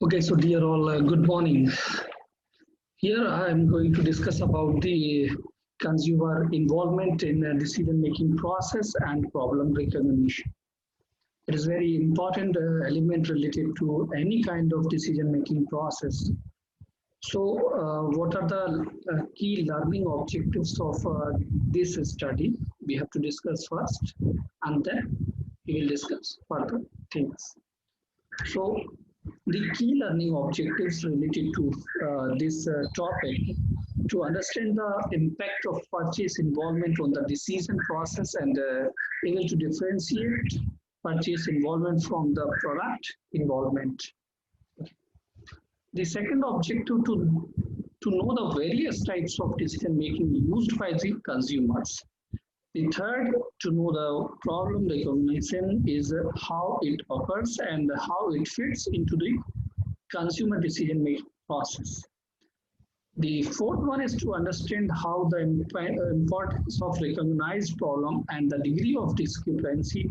Okay, so dear all, good morning. Here I am going to discuss about the consumer involvement in the decision-making process and problem recognition. It is very important element related to any kind of decision-making process. So, what are the key learning objectives of this study? We have to discuss first, and then we will discuss further things. So, the key learning objectives related to this topic to understand the impact of purchase involvement on the decision process and able to differentiate purchase involvement from the product involvement. The second objective to know the various types of decision making used by the consumers. The third, to know the problem recognition is how it occurs and how it fits into the consumer decision making process. The fourth one is to understand how the importance of recognized problem and the degree of discrepancy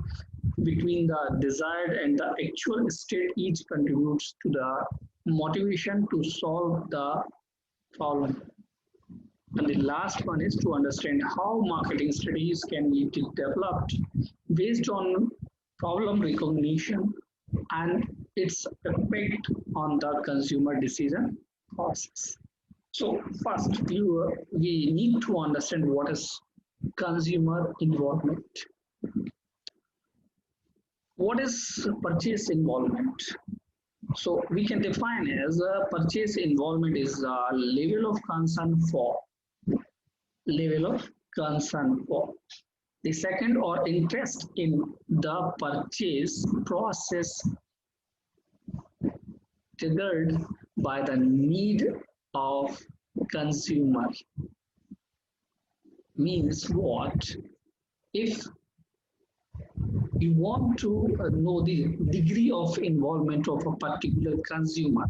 between the desired and the actual state each contributes to the motivation to solve the problem. And the last one is to understand how marketing strategies can be developed based on problem recognition and its effect on the consumer decision process. So first, we need to understand what is consumer involvement. What is purchase involvement? So we can define as a purchase involvement is a level of concern for the second, or interest in the purchase process triggered by the need of consumer. Means what? If you want to know the degree of involvement of a particular consumer,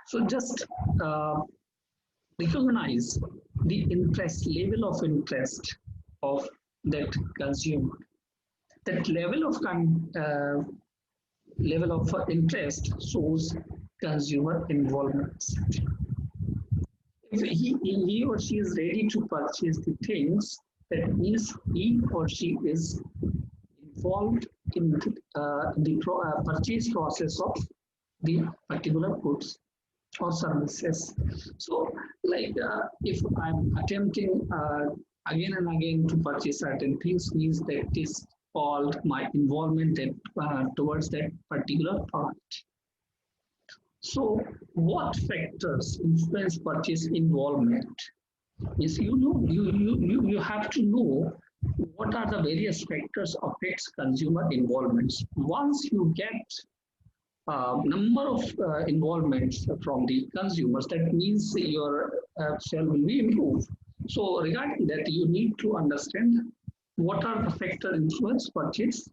so just recognize the level of interest of that consumer. That level of interest shows consumer involvement. If he or she is ready to purchase the things, that means he or she is involved in the purchase process of the particular goods or services. So, like if I'm attempting again and again to purchase certain things, means that is called my involvement towards that particular product. So, what factors influence purchase involvement? Is you have to know what are the various factors affects consumer involvements. Once you get number of involvements from the consumers, that means your sale will be improved. So regarding that, you need to understand what are the factor influence purchase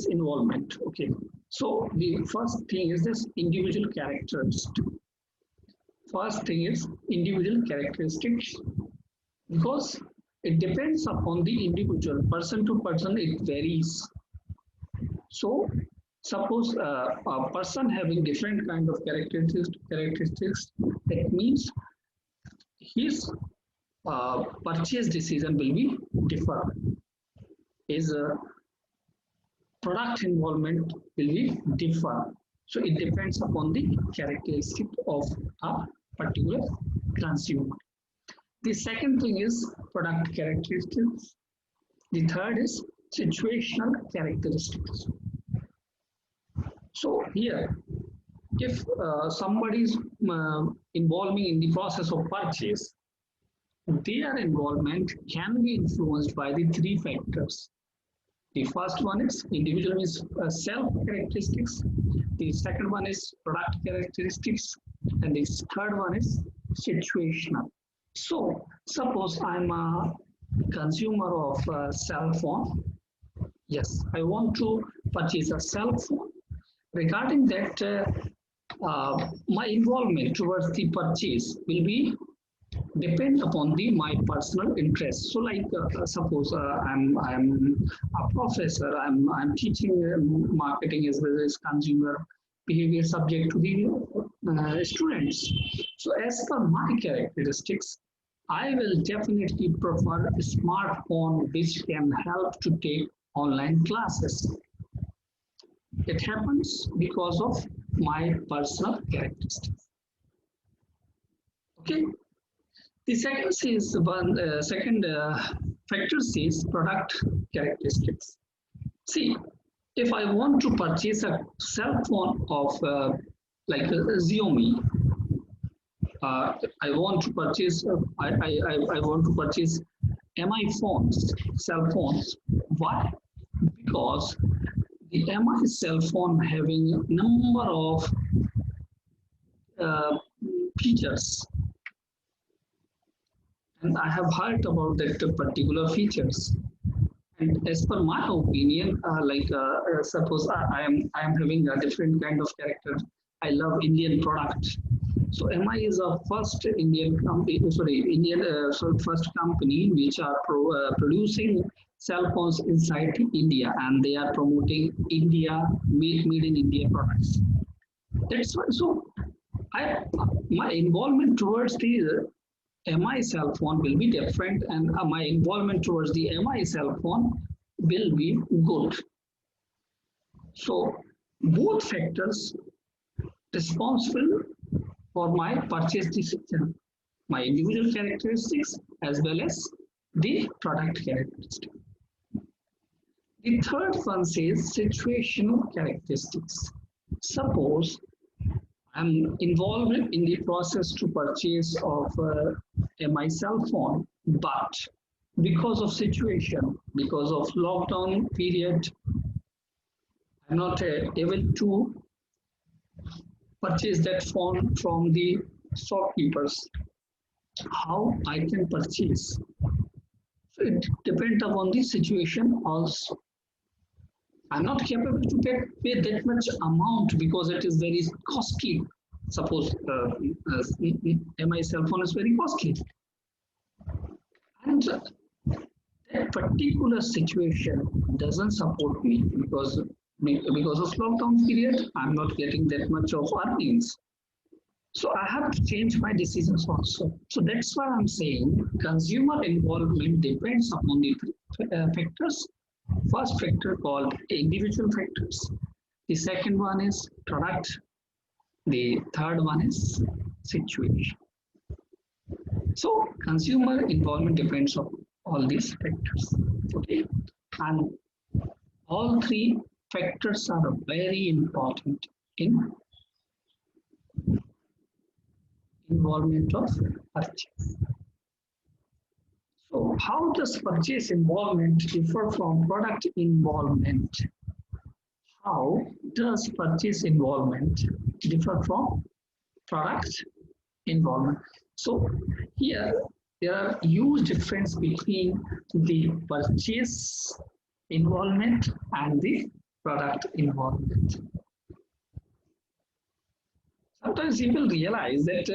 involvement. Okay, so the first thing is this individual characteristics. First thing is individual characteristics, because it depends upon the individual, person to person it varies. So suppose a person having different kind of characteristics, that means his purchase decision will be different. His product involvement will be different. So it depends upon the characteristic of a particular consumer. The second thing is product characteristics. The third is situational characteristics. So here, if somebody is involving in the process of purchase, their involvement can be influenced by the three factors. The first one is individual means self characteristics. The second one is product characteristics, and the third one is situational. So suppose I'm a consumer of a cell phone. Yes, I want to purchase a cell phone. Regarding that, my involvement towards the purchase will be depend upon my personal interest. So, like suppose I'm a professor. I'm teaching marketing as well as consumer behavior subject to the students. So as per my characteristics, I will definitely prefer a smartphone which can help to take online classes. It happens because of my personal characteristics. Okay. The second factor is product characteristics. See, if I want to purchase a cell phone of like Xiaomi, I want to purchase I want to purchase MI phones, cell phones. Why? Because the MI cell phone having a number of uh, features, and I have heard about that particular features. And as per my opinion, suppose I am having a different kind of character. I love Indian product. So MI is a first Indian company, first company which are producing cell phones inside India, and they are promoting India made in India products. That's why. So I my involvement towards the MI cell phone will be different, and my involvement towards the MI cell phone will be good. So both factors responsible for my purchase decision, my individual characteristics as well as the product characteristic. The third one says situational characteristics. Suppose I'm involved in the process to purchase of my cell phone, but because of situation, because of lockdown period, I'm not able to purchase that phone from the shopkeepers. How I can purchase? So it depends upon the situation also. I'm not capable to pay that much amount because it is very costly. Suppose my cell phone is very costly, and that particular situation doesn't support me because of lockdown period. I'm not getting that much of earnings. So I have to change my decisions also. So that's why I'm saying consumer involvement depends upon the factors. First factor called individual factors. The second one is product. The third one is situation. So consumer involvement depends on all these factors. Okay, and all three factors are very important in involvement of purchase. So how does purchase involvement differ from product involvement? How does purchase involvement differ from product involvement? So here there are huge difference between the purchase involvement and the product involvement. Sometimes people realize that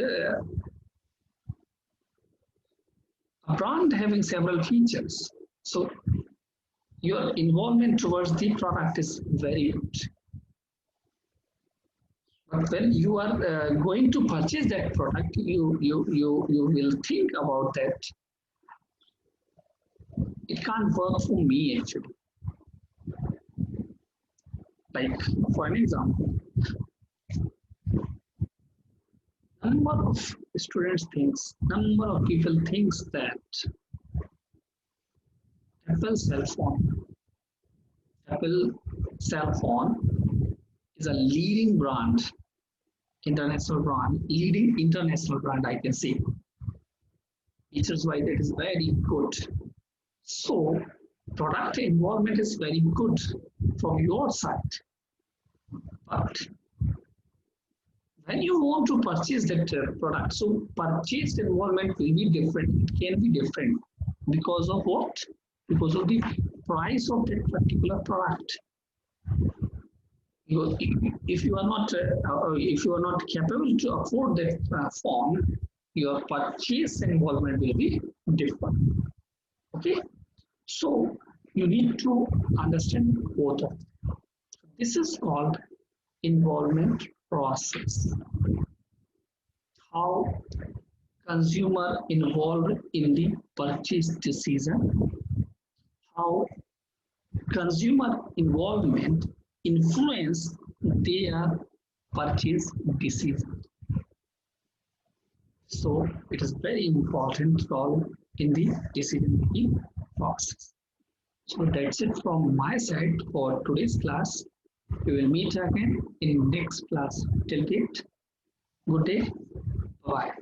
a brand having several features, so your involvement towards the product is very good. But when you are going to purchase that product, you will think about that. It can't work for me actually. Like for an example, number of students thinks, number of people thinks that Apple cell phone is a leading brand, leading international brand, I can say. Features wise, it is very good. So product involvement is very good from your side. But when you want to purchase that product, so purchase involvement will be different. It can be different because of what? Because of the price of that particular product. If you are not capable to afford that phone, your purchase involvement will be different. Okay, so you need to understand both of them. This is called involvement process. How consumer involved in the purchase decision, how consumer involvement influence their purchase decision. So it is very important role in the decision making process. So that's it from my side for today's class. We will meet again in next class. Till then, good day. Bye.